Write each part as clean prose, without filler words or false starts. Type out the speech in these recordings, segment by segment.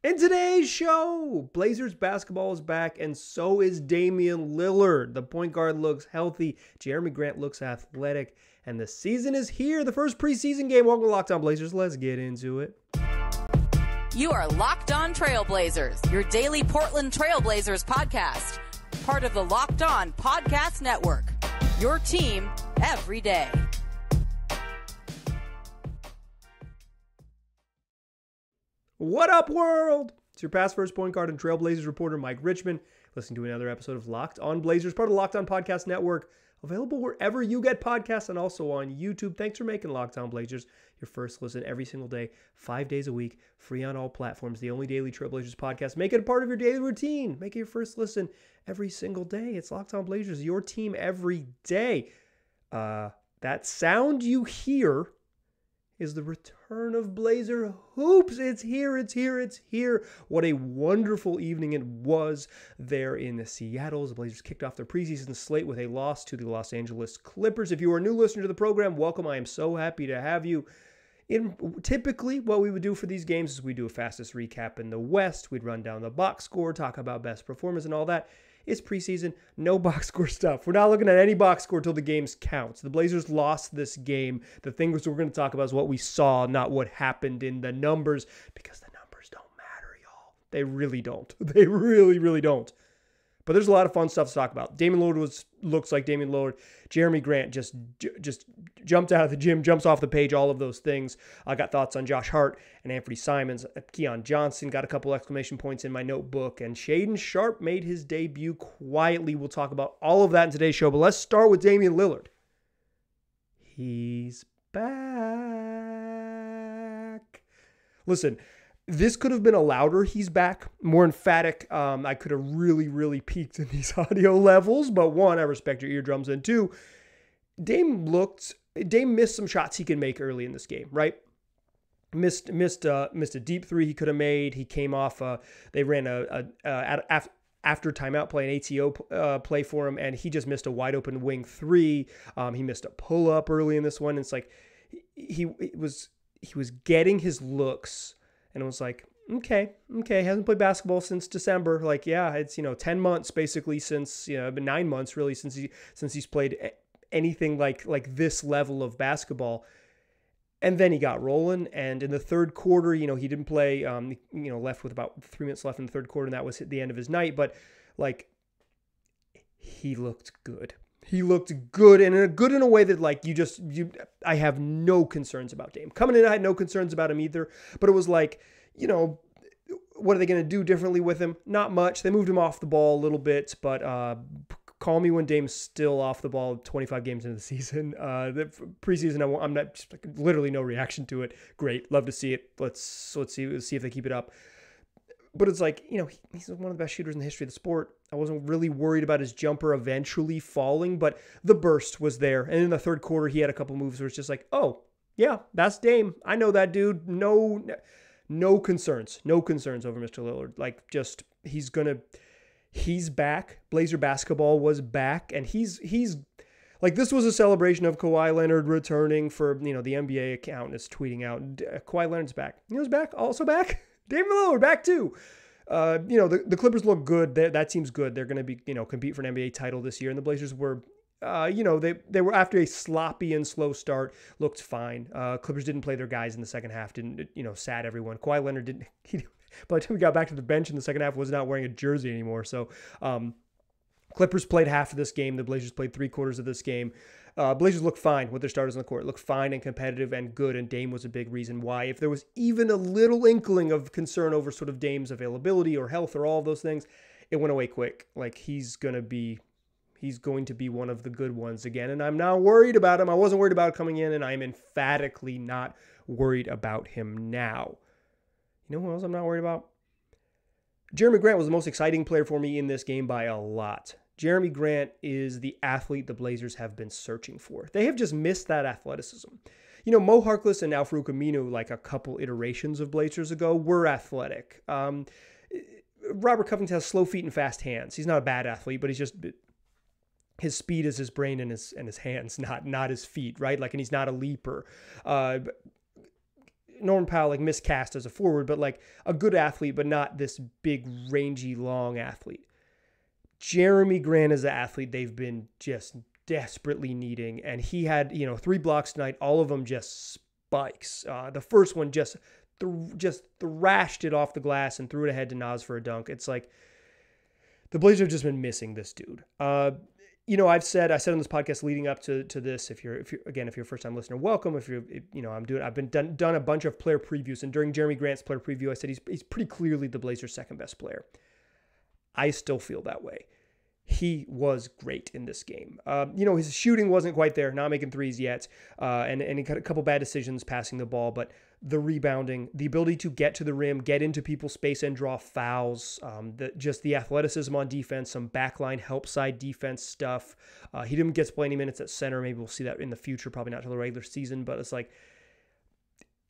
In today's show, Blazers basketball is back, and so is Damian Lillard. The point guard looks healthy, Jerami Grant looks athletic, and the season is here. The first preseason game. Welcome to Locked On Blazers. Let's get into it. You are Locked On Trailblazers, your daily Portland Trailblazers podcast. Part of the Locked On Podcast Network, your team every day. What up, world? It's your past first point guard and Trailblazers reporter, Mike Richmond, listening to another episode of Locked On Blazers, part of the Locked On Podcast Network, available wherever you get podcasts and also on YouTube. Thanks for making Locked On Blazers your first listen every single day, 5 days a week, free on all platforms, the only daily Trailblazers podcast. Make it a part of your daily routine. Make it your first listen every single day. It's Locked On Blazers, your team every day. That sound you hear is the return of Blazer Hoops. It's here, it's here, it's here. What a wonderful evening it was there in Seattle. The Blazers kicked off their preseason slate with a loss to the Los Angeles Clippers. If you are a new listener to the program, welcome. I am so happy to have you. Typically, what we would do for these games is we do a fastest recap in the West. We'd run down the box score, talk about best performance and all that. It's preseason, no box score stuff. We're not looking at any box score until the games count. The Blazers lost this game. The things we're going to talk about is what we saw, not what happened in the numbers, because the numbers don't matter, y'all. They really don't. They really, really don't. But there's a lot of fun stuff to talk about. Damian Lillard looks like Damian Lillard. Jerami Grant just jumped out of the gym, jumps off the page, all of those things. I got thoughts on Josh Hart and Anfernee Simons. Keon Johnson got a couple exclamation points in my notebook. And Shaedon Sharpe made his debut quietly. We'll talk about all of that in today's show. But let's start with Damian Lillard. He's back. Listen, this could have been a louder "he's back," more emphatic. I could have really, really peaked in these audio levels. But one, I respect your eardrums. And two, Dame missed some shots he can make early in this game, right? Missed a deep three he could have made. He came off. They ran after timeout play, an ATO play for him, and he just missed a wide open wing three. He missed a pull up early in this one. It's like he was getting his looks. And it was like, okay, hasn't played basketball since December. Like, yeah, it's 10 months basically since been 9 months really since he's played anything like this level of basketball. And then he got rolling, and in the third quarter, he didn't play. Left with about 3 minutes left in the third quarter, and that was at the end of his night. But like, he looked good. He looked good, and good in a way that I have no concerns about Dame. Coming in, I had no concerns about him either, but it was like, what are they going to do differently with him? Not much. They moved him off the ball a little bit, but call me when Dame's still off the ball 25 games into the season. The preseason, I'm not, just literally no reaction to it. Great. Love to see it. Let's see if they keep it up. But it's like, he's one of the best shooters in the history of the sport. I wasn't really worried about his jumper eventually falling, but the burst was there. And in the third quarter, he had a couple moves where it's just like, oh, yeah, that's Dame. I know that dude. No concerns. No concerns over Mr. Lillard. Like, just, he's back. Blazer basketball was back. And he's like, this was a celebration of Kawhi Leonard returning for, the NBA account is tweeting out, Kawhi Leonard's back. Who's back? Also back? Damian Lillard back too. The Clippers look good. That seems good. They're going to be, compete for an NBA title this year. And the Blazers were, they were after a sloppy and slow start, looked fine. Clippers didn't play their guys in the second half. Didn't, sat everyone. Kawhi Leonard didn't. By the time we got back to the bench in the second half, was not wearing a jersey anymore. So, Clippers played half of this game. The Blazers played 3/4 of this game. Blazers looked fine with their starters on the court. Looked fine and competitive and good, and Dame was a big reason why. If there was even a little inkling of concern over sort of Dame's availability or health or all of those things, it went away quick. Like, he's going to be one of the good ones again, and I'm not worried about him. I wasn't worried about coming in, and I'm emphatically not worried about him now. You know who else I'm not worried about? Jerami Grant was the most exciting player for me in this game by a lot. Jerami Grant is the athlete the Blazers have been searching for. They have just missed that athleticism. Mo Harkless and Al-Farouq Aminu, like a couple iterations of Blazers ago, were athletic. Robert Covington has slow feet and fast hands. He's not a bad athlete, but his speed is his brain and his hands, not his feet, right? Like, and he's not a leaper. Norman Powell, like miscast as a forward, but like a good athlete, but not this big, rangy, long athlete. Jerami Grant is the athlete they've been just desperately needing. And he had, 3 blocks tonight, all of them just spikes. The first one just thrashed it off the glass and threw it ahead to Naz for a dunk. It's like the Blazers have just been missing this dude. I said on this podcast leading up to this, if you're a first time listener, welcome. I've been done a bunch of player previews, and during Jerami Grant's player preview, I said he's pretty clearly the Blazers' second best player. I still feel that way. He was great in this game. His shooting wasn't quite there, not making threes yet, and he got a couple bad decisions passing the ball, but the rebounding, the ability to get to the rim, get into people's space and draw fouls, the athleticism on defense, some backline help side defense stuff. He didn't get to play any minutes at center. Maybe we'll see that in the future, probably not till the regular season, but it's like,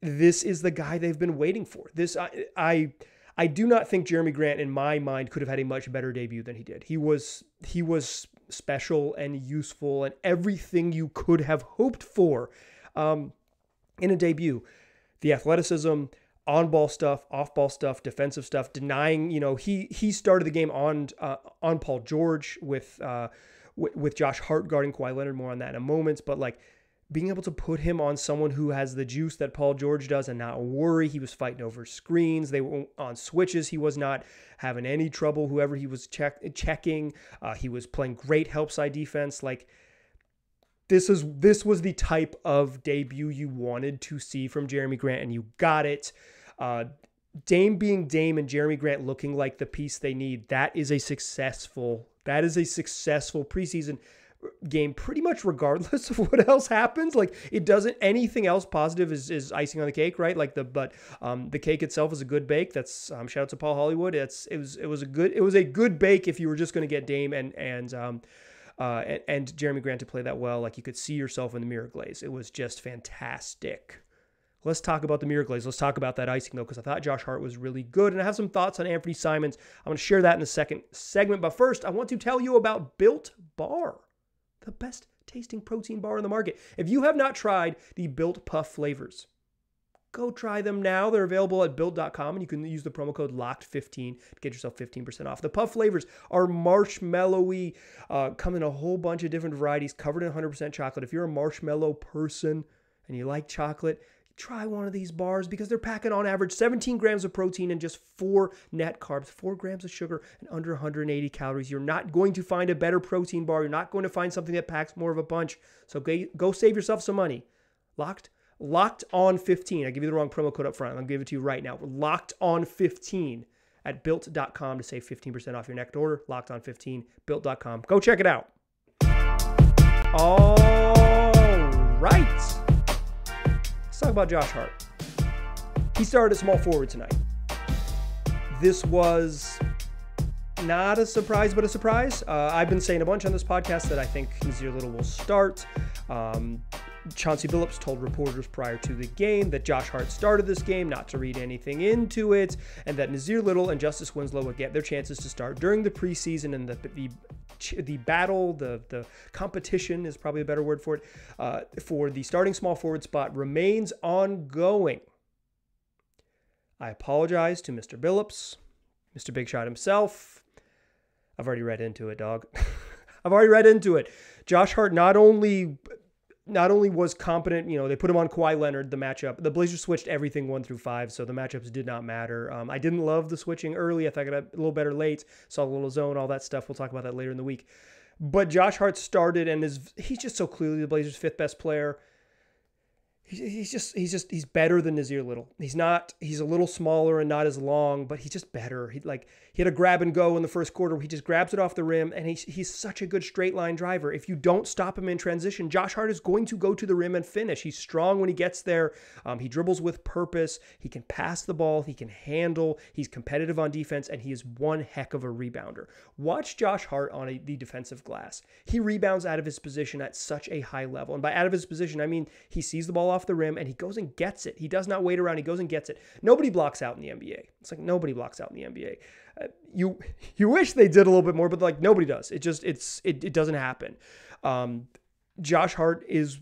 this is the guy they've been waiting for. I do not think Jerami Grant, in my mind, could have had a much better debut than he did. He was special and useful and everything you could have hoped for in a debut. The athleticism, on-ball stuff, off-ball stuff, defensive stuff, denying. He started the game on Paul George with Josh Hart guarding Kawhi Leonard. More on that in a moment, but like, being able to put him on someone who has the juice that Paul George does and not worry. He was fighting over screens. They were on switches. He was not having any trouble. Whoever he was checking, he was playing great help side defense. Like, this was the type of debut you wanted to see from Jerami Grant, and you got it. Dame being Dame and Jerami Grant looking like the piece they need. That is a successful preseason game, pretty much regardless of what else happens. Like, it doesn't, anything else positive is icing on the cake, right? Like the cake itself is a good bake. That's shout out to Paul Hollywood. It was a good bake if you were just going to get Dame and Jerami Grant to play that well. Like, you could see yourself in the mirror glaze. It was just fantastic. Let's talk about the mirror glaze. Let's talk about that icing, though, because I thought Josh Hart was really good, and I have some thoughts on Anfernee Simons. I'm going to share that in the second segment, but first, I want to tell you about Built Bar, the best tasting protein bar in the market. If you have not tried the Built Puff flavors, go try them now. They're available at Built.com, and you can use the promo code LOCKED15 to get yourself 15% off. The Puff flavors are marshmallowy, come in a whole bunch of different varieties, covered in 100% chocolate. If you're a marshmallow person and you like chocolate, try one of these bars because they're packing on average 17 grams of protein and just 4 net carbs, 4 grams of sugar, and under 180 calories. You're not going to find a better protein bar. You're not going to find something that packs more of a punch. So go save yourself some money. Locked on 15. I give you the wrong promo code up front. I'll give it to you right now. Locked on 15 at Built.com to save 15% off your next order. Locked on 15, Built.com. Go check it out. All right. Let's talk about Josh Hart. He started at small forward tonight. This was not a surprise, but a surprise. I've been saying a bunch on this podcast that I think Nassir Little will start. Chauncey Billups told reporters prior to the game that Josh Hart started this game, not to read anything into it, and that Nassir Little and Justice Winslow would get their chances to start during the preseason, and the battle, the competition is probably a better word for it, for the starting small forward spot remains ongoing. I apologize to Mr. Billups, Mr. Big Shot himself. I've already read into it, dog. I've already read into it. Josh Hart not only was competent, they put him on Kawhi Leonard, the matchup. The Blazers switched everything 1 through 5, so the matchups did not matter. I didn't love the switching early. I thought I got a little better late. Saw a little zone, all that stuff. We'll talk about that later in the week. But Josh Hart started, and he's just so clearly the Blazers' 5th best player. He's better than Nassir Little. He's a little smaller and not as long, but he's just better. He had a grab and go in the first quarter. He just grabs it off the rim, and he's such a good straight line driver. If you don't stop him in transition, Josh Hart is going to go to the rim and finish. He's strong when he gets there. He dribbles with purpose. He can pass the ball. He can handle. He's competitive on defense, and he is one heck of a rebounder. Watch Josh Hart on the defensive glass. He rebounds out of his position at such a high level. And by out of his position, I mean he sees the ball off the rim and he goes and gets it. He does not wait around. He goes and gets it. Nobody blocks out in the NBA. It's like nobody blocks out in the NBA. You wish they did a little bit more, but nobody does. It doesn't happen. Josh Hart is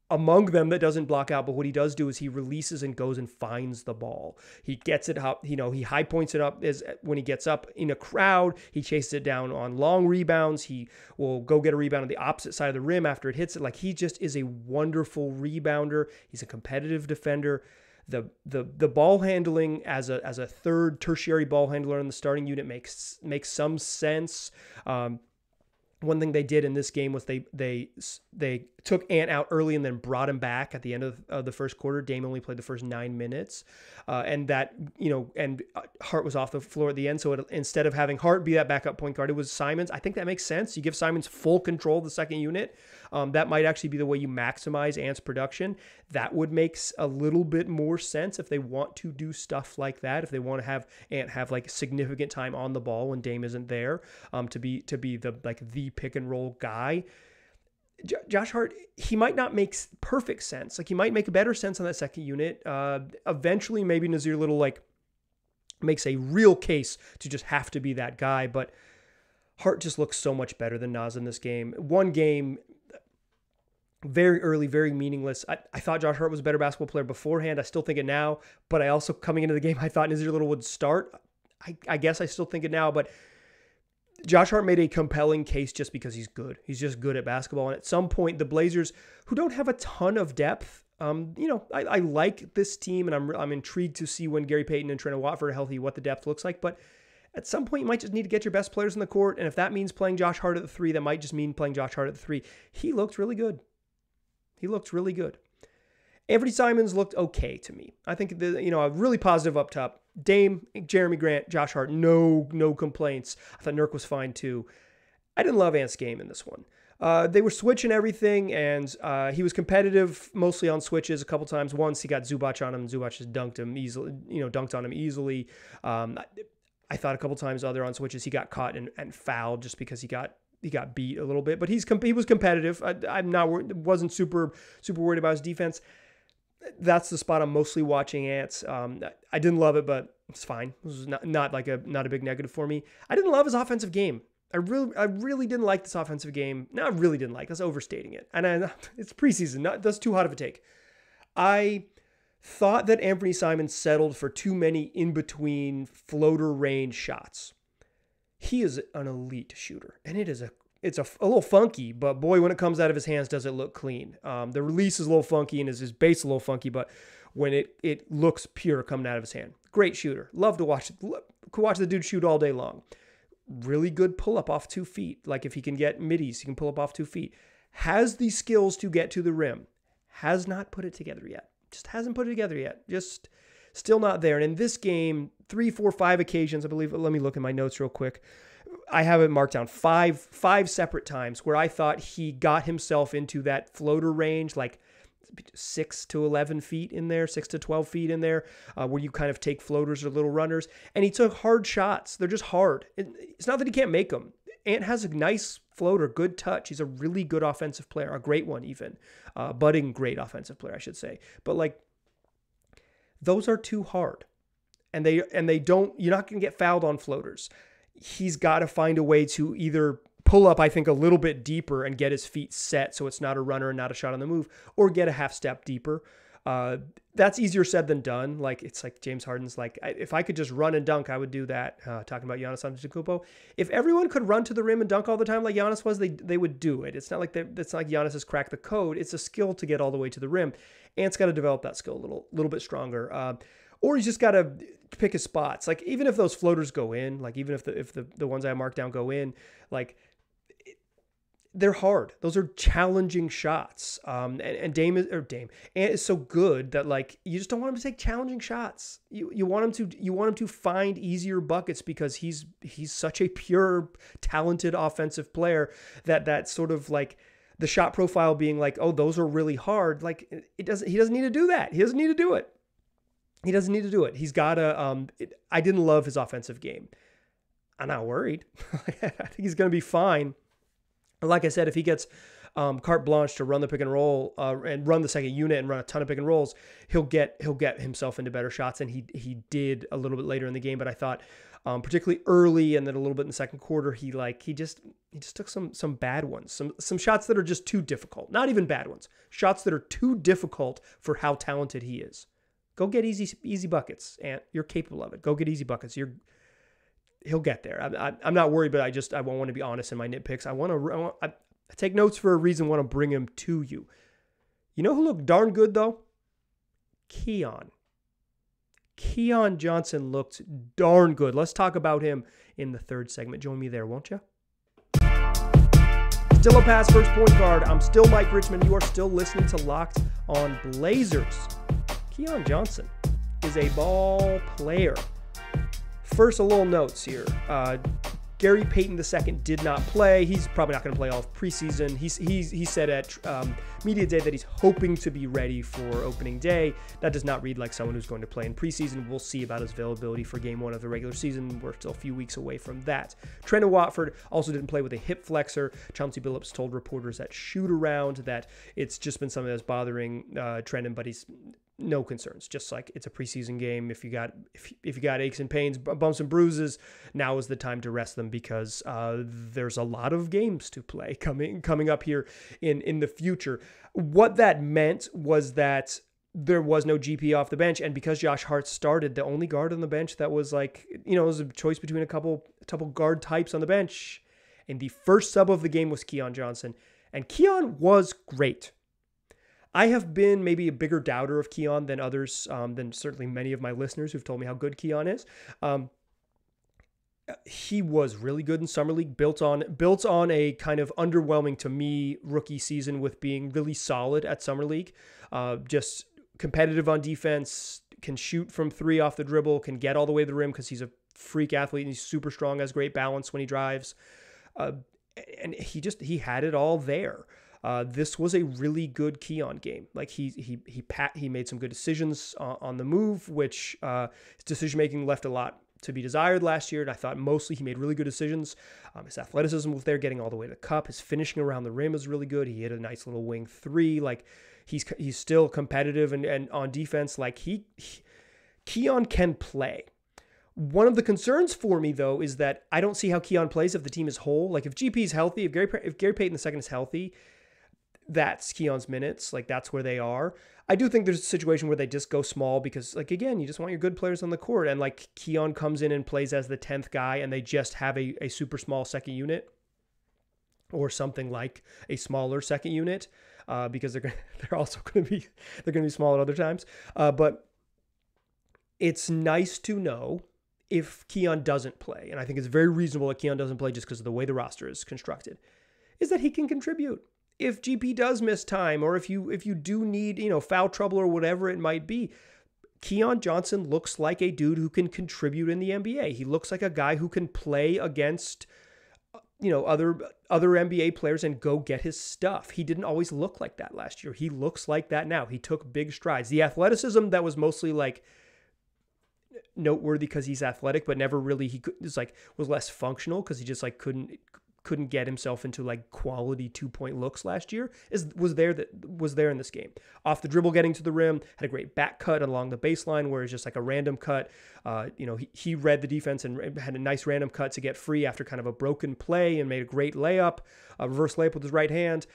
among them that doesn't block out, but what he does do is he releases and goes and finds the ball. He gets it up, he high points it up as when he gets up in a crowd. He chases it down on long rebounds. He will go get a rebound on the opposite side of the rim after it hits it. Like, he just is a wonderful rebounder. He's a competitive defender. The ball handling as a third tertiary ball handler in the starting unit makes some sense. One thing they did in this game was they took Ant out early and then brought him back at the end of the first quarter. Dame only played the first 9 minutes, and Hart was off the floor at the end. So instead of having Hart be that backup point guard, it was Simons. I think that makes sense. You give Simons full control of the second unit. That might actually be the way you maximize Ant's production. That would make a little bit more sense if they want to do stuff like that. If they want to have Ant have like significant time on the ball when Dame isn't there, to be the pick and roll guy. Josh Hart, he might not make perfect sense. Like, he might make a better sense on that second unit. Eventually, maybe Nazir Little makes a real case to just have to be that guy. But Hart just looks so much better than Naz in this game. One game, very early, very meaningless. I thought Josh Hart was a better basketball player beforehand. I still think it now. But I also, coming into the game, I thought Nazir Little would start. I guess I still think it now. But Josh Hart made a compelling case just because he's good. He's just good at basketball. And at some point, the Blazers, who don't have a ton of depth, I like this team, and I'm intrigued to see when Gary Payton and Trent Watford are healthy what the depth looks like. But at some point, you might just need to get your best players in the court. And if that means playing Josh Hart at the 3, that might just mean playing Josh Hart at the 3. He looked really good. Anfernee Simons looked okay to me. I think a really positive up top. Dame, Jerami Grant, Josh Hart, no complaints. I thought Nurk was fine too. I didn't love Ant's game in this one. They were switching everything, and he was competitive mostly on switches a couple times. Once he got Zubac on him, and Zubac just dunked on him easily. I thought a couple times other on switches he got caught and fouled just because he got beat a little bit. But he was competitive. Wasn't super worried about his defense. That's the spot I'm mostly watching Ants. I didn't love it, but it's fine. It was not a big negative for me. I didn't love his offensive game. I really didn't like this offensive game. No, I really didn't like. That's overstating it. And it's preseason. That's too hot of a take. I thought that Anfernee Simons settled for too many in-between floater range shots. He is an elite shooter, and it's a little funky, but boy, when it comes out of his hands, does it look clean. The release is a little funky and his base a little funky, but when it looks pure coming out of his hand. Great shooter. Love to watch it. Could watch the dude shoot all day long. Really good pull-up off 2 feet. Like, if he can get middies, he can pull up off 2 feet. Has the skills to get to the rim. Has not put it together yet. Just hasn't put it together yet. Just still not there. And in this game, 3, 4, 5 occasions, I believe, let me look in my notes real quick. I have it marked down five separate times where I thought he got himself into that floater range, like 6 to 11 feet in there, 6 to 12 feet in there, where you kind of take floaters or little runners. And he took hard shots. They're just hard. It's not that he can't make them. Ant has a nice floater, good touch. He's a really good offensive player, a great one even. Budding great offensive player, I should say. But like, those are too hard. And they don't, you're not going to get fouled on floaters. He's got to find a way to either pull up, I think, a little bit deeper and get his feet set so it's not a runner and not a shot on the move, or get a half step deeper. That's easier said than done. Like, it's like James Harden's like, if I could just run and dunk, I would do that. Talking about Giannis Antetokounmpo. If everyone could run to the rim and dunk all the time like Giannis was, they would do it. It's not like Giannis has cracked the code. It's a skill to get all the way to the rim. Ant's got to develop that skill a little bit stronger. Or he's just got to pick his spots. Like, even if those floaters go in, like even if the ones I marked down go in, like, they're hard. Those are challenging shots. And Dame is so good that, like, you just don't want him to take challenging shots. You want him to find easier buckets because he's such a pure, talented offensive player that sort of like the shot profile being like, oh, those are really hard. Like, he doesn't need to do that. He doesn't need to do it. He's got to, I didn't love his offensive game. I'm not worried. I think he's going to be fine. Like I said, if he gets carte blanche to run the pick and roll and run the second unit and run a ton of pick and rolls, he'll get himself into better shots, and he did a little bit later in the game. But I thought, particularly early and then a little bit in the second quarter, he just took some bad ones, some shots that are just too difficult. Not even bad ones, shots that are too difficult for how talented he is. Go get easy buckets, and you're capable of it. Go get easy buckets. He'll get there. I'm not worried, but I want to be honest in my nitpicks. I take notes for a reason. Want to bring him to you. You know who looked darn good though? Keon Johnson looked darn good. Let's talk about him in the third segment. Join me there, won't you? Still a pass first point guard. I'm still Mike Richmond. You are still listening to Locked on Blazers. Keon Johnson is a ball player. First, a little notes here. Gary Payton II did not play. He's probably not going to play all of preseason. He said at Media Day that he's hoping to be ready for opening day. That does not read like someone who's going to play in preseason. We'll see about his availability for game one of the regular season. We're still a few weeks away from that. Trendon Watford also didn't play with a hip flexor. Chauncey Billups told reporters at Shoot Around that it's just been something that's bothering Trendon, but he's no concerns. Just like it's a preseason game. If you got aches and pains, bumps and bruises, now is the time to rest them because there's a lot of games to play coming up here in the future. What that meant was that there was no GP off the bench, and because Josh Hart started, the only guard on the bench that was it was a choice between a couple guard types on the bench, and the first sub of the game was Keon Johnson, and Keon was great. I have been maybe a bigger doubter of Keon than others, than certainly many of my listeners who've told me how good Keon is. He was really good in Summer League, built on a kind of underwhelming to me rookie season with being really solid at Summer League. Just competitive on defense, can shoot from three off the dribble, can get all the way to the rim because he's a freak athlete and he's super strong, has great balance when he drives. And he had it all there. This was a really good Keon game. Like he made some good decisions on the move, which his decision making left a lot to be desired last year. And I thought mostly he made really good decisions. His athleticism was there, getting all the way to the cup. His finishing around the rim is really good. He hit a nice little wing three. Like he's still competitive and on defense. Like Keon can play. One of the concerns for me, though, is that I don't see how Keon plays if the team is whole. Like if GP is healthy, if Gary Payton II is healthy, that's Keon's minutes. Like that's where they are. I do think there's a situation where they just go small because, like, again, you just want your good players on the court. And like Keon comes in and plays as the 10th guy and they just have a super small second unit or something like a smaller second unit because they're also going to be small at other times. But it's nice to know if Keon doesn't play, and I think it's very reasonable that Keon doesn't play just because of the way the roster is constructed, is that he can contribute. If GP does miss time, or if you do need, foul trouble or whatever it might be, Keon Johnson looks like a dude who can contribute in the NBA. He looks like a guy who can play against, other NBA players and go get his stuff. He didn't always look like that last year. He looks like that now. He took big strides. The athleticism that was mostly like noteworthy because he's athletic, but never really was less functional because he just couldn't get himself into like quality 2-point looks last year was there in this game. Off the dribble, getting to the rim, had a great back cut along the baseline where it's just like a random cut. He read the defense and had a nice random cut to get free after kind of a broken play and made a great layup, a reverse layup with his right hand.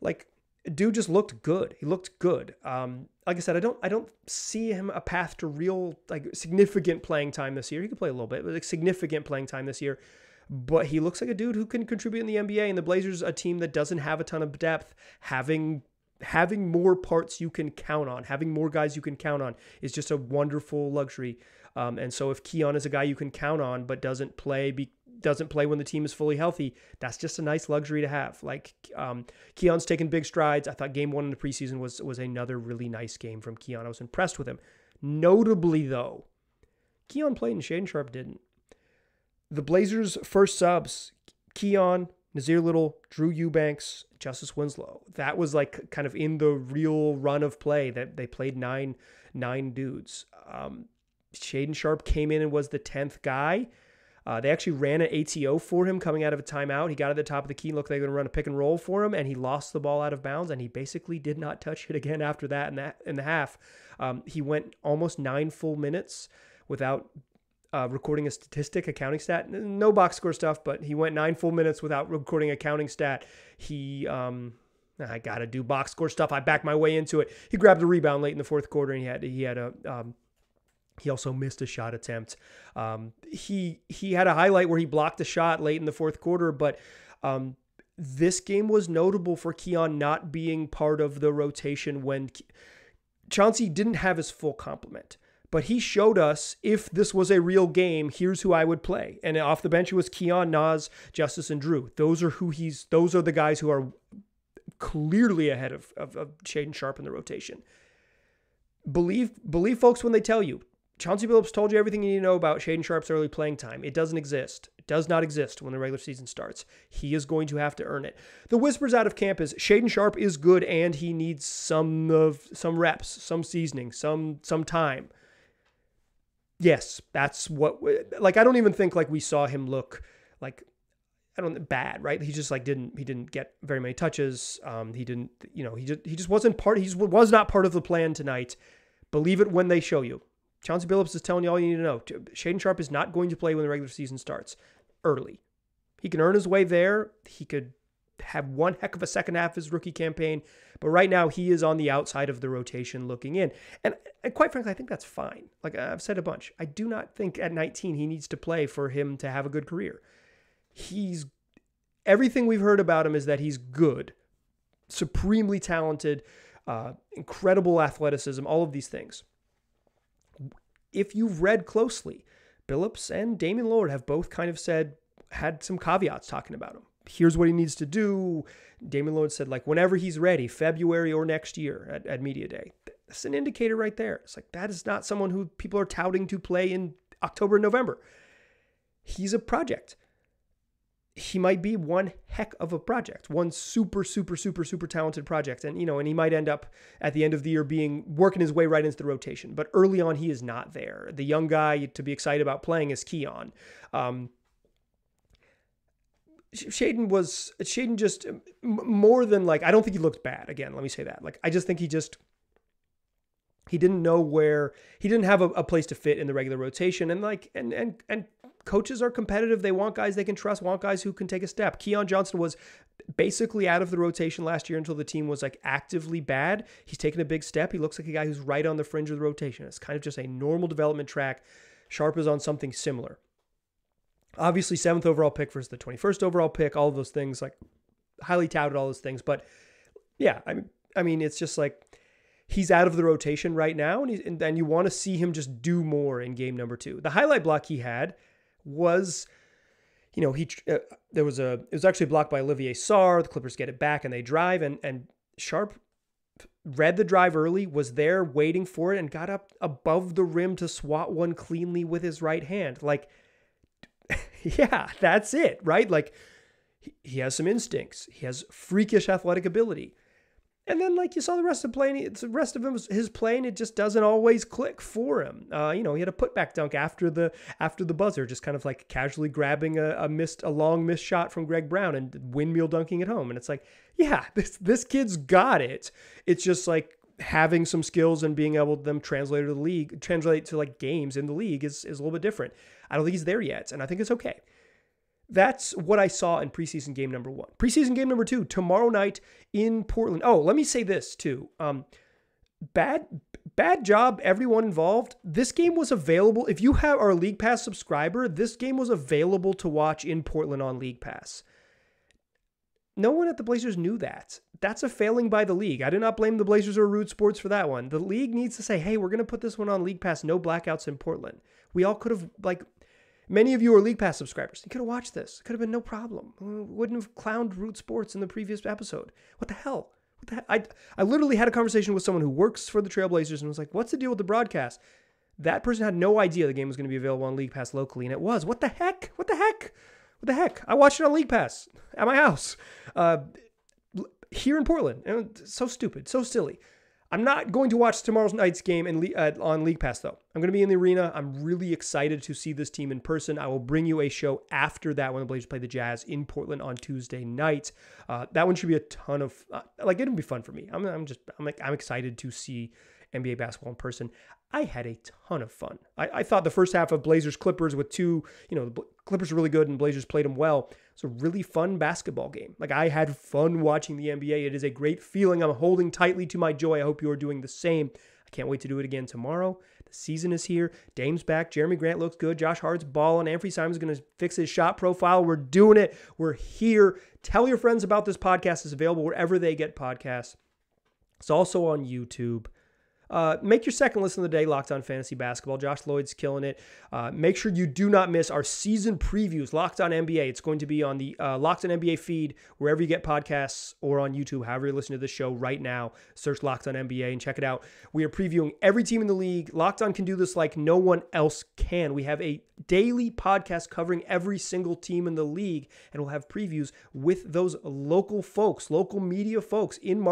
Like, dude just looked good. He looked good. Like I said, I don't see him a path to real significant playing time this year. He could play a little bit, but significant playing time this year. But he looks like a dude who can contribute in the NBA, and the Blazers, a team that doesn't have a ton of depth, having more parts you can count on, having more guys you can count on is just a wonderful luxury. And so if Keon is a guy you can count on but doesn't play when the team is fully healthy, that's just a nice luxury to have. Like Keon's taken big strides. I thought game one in the preseason was another really nice game from Keon. I was impressed with him. Notably, though, Keon played and Shaedon Sharpe didn't. The Blazers' first subs, Keon, Nazir Little, Drew Eubanks, Justice Winslow. That was like kind of in the real run of play that they played nine dudes. Shaedon Sharpe came in and was the 10th guy. They actually ran an ATO for him coming out of a timeout. He got at the top of the key, looked like they were going to run a pick and roll for him, and he lost the ball out of bounds, and he basically did not touch it again after that in the half. He went almost 9 full minutes without recording a statistic, a counting stat. No box score stuff, but he went 9 full minutes without recording a counting stat. I got to do box score stuff. I backed my way into it. He grabbed a rebound late in the fourth quarter, and he also missed a shot attempt. He had a highlight where he blocked a shot late in the fourth quarter, but this game was notable for Keon not being part of the rotation when Chauncey didn't have his full complement. But he showed us, if this was a real game, here's who I would play. And off the bench, it was Keon, Nas, Justice, and Drew. Those are the guys who are clearly ahead of Shaedon Sharpe in the rotation. Believe folks when they tell you. Chauncey Billups told you everything you need to know about Shaedon Sharpe's early playing time. It doesn't exist. It does not exist when the regular season starts. He is going to have to earn it. The whispers out of camp is Shaedon Sharpe is good and he needs some reps, some seasoning, some time. Yes, that's what, like, I don't even think like we saw him look like, bad, right? He just like he didn't get very many touches. He just wasn't he was not part of the plan tonight. Believe it when they show you. Chauncey Billups is telling you all you need to know. Shaedon Sharpe is not going to play when the regular season starts early. He can earn his way there. He could have one heck of a second half of his rookie campaign, but right now he is on the outside of the rotation looking in. And quite frankly, I think that's fine. Like I've said a bunch, I do not think at 19 he needs to play for him to have a good career. Everything we've heard about him is that he's good, supremely talented, incredible athleticism, all of these things. If you've read closely, Billups and Damian Lillard have both kind of had some caveats talking about him. Here's what he needs to do. Damian Lillard said, like, whenever he's ready, February or next year at Media Day. That's an indicator right there. It's like, that is not someone who people are touting to play in October and November. He's a project. He might be one heck of a project, one super, super, super, super talented project. And, and he might end up at the end of the year working his way right into the rotation. But early on, he is not there. The young guy to be excited about playing is Keon. Shaedon just more than like, I don't think he looked bad. Again, let me say that. Like, I just think he didn't know where, he didn't have a place to fit in the regular rotation. And like, and coaches are competitive. They want guys they can trust, want guys who can take a step. Keon Johnson was basically out of the rotation last year until the team was like actively bad. He's taken a big step. He looks like a guy who's right on the fringe of the rotation. It's kind of just a normal development track. Sharpe is on something similar. Obviously, 7th overall pick versus the 21st overall pick, all of those things, like highly touted, all those things. But yeah, I mean, it's just like he's out of the rotation right now, and you want to see him just do more in game number 2. The highlight block he had was, it was actually blocked by Olivier Sarr. The Clippers get it back and they drive, and Sharpe read the drive early, was there waiting for it, and got up above the rim to swat one cleanly with his right hand. Like, yeah, that's it, right? Like, he has some instincts. He has freakish athletic ability. And then, like, you saw the rest of his play, and it just doesn't always click for him. He had a putback dunk after the buzzer, just kind of like casually grabbing a long missed shot from Greg Brown and windmill dunking it home. And it's like, yeah, this kid's got it. It's just like having some skills and being able to them translate to like games in the league is a little bit different. I don't think he's there yet, and I think it's okay. That's what I saw in preseason game number 1. Preseason game number 2, tomorrow night in Portland. Oh, let me say this too. Bad job, everyone involved. This game was available. If you are a League Pass subscriber, this game was available to watch in Portland on League Pass. No one at the Blazers knew that. That's a failing by the league. I do not blame the Blazers or Root Sports for that one. The league needs to say, hey, we're going to put this one on League Pass. No blackouts in Portland. We all could have, like, many of you are League Pass subscribers. You could have watched this. It could have been no problem. Wouldn't have clowned Root Sports in the previous episode. What the hell? I literally had a conversation with someone who works for the Trailblazers and was like, what's the deal with the broadcast? That person had no idea the game was going to be available on League Pass locally, and it was. What the heck? What the heck? What the heck? I watched it on League Pass at my house here in Portland. And so stupid, so silly. I'm not going to watch tomorrow night's game on League Pass, though. I'm going to be in the arena. I'm really excited to see this team in person. I will bring you a show after that when the Blazers play the Jazz in Portland on Tuesday night. That one should be a ton of it'll be fun for me. I'm excited to see NBA basketball in person. I had a ton of fun. I thought the first half of Blazers-Clippers with the Clippers were really good and Blazers played them well. It's a really fun basketball game. I had fun watching the NBA. It is a great feeling. I'm holding tightly to my joy. I hope you are doing the same. I can't wait to do it again tomorrow. The season is here. Dame's back. Jerami Grant looks good. Josh Hart's balling. Anfernee Simons is going to fix his shot profile. We're doing it. We're here. Tell your friends about this podcast. It's available wherever they get podcasts. It's also on YouTube. Make your second listen of the day Locked On Fantasy Basketball. Josh Lloyd's killing it. Make sure you do not miss our season previews, Locked On NBA. It's going to be on the Locked On NBA feed, wherever you get podcasts, or on YouTube, however you're listening to the show right now. Search Locked On NBA and check it out. We are previewing every team in the league. Locked On can do this like no one else can. We have a daily podcast covering every single team in the league, and we'll have previews with those local folks, local media folks in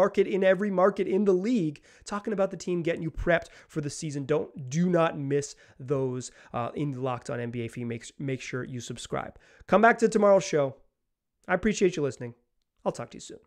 every market in the league, talking about the team, getting you prepped for the season. Do not miss those in the Locked On NBA feed. Make sure you subscribe. Come back to tomorrow's show. I appreciate you listening. I'll talk to you soon.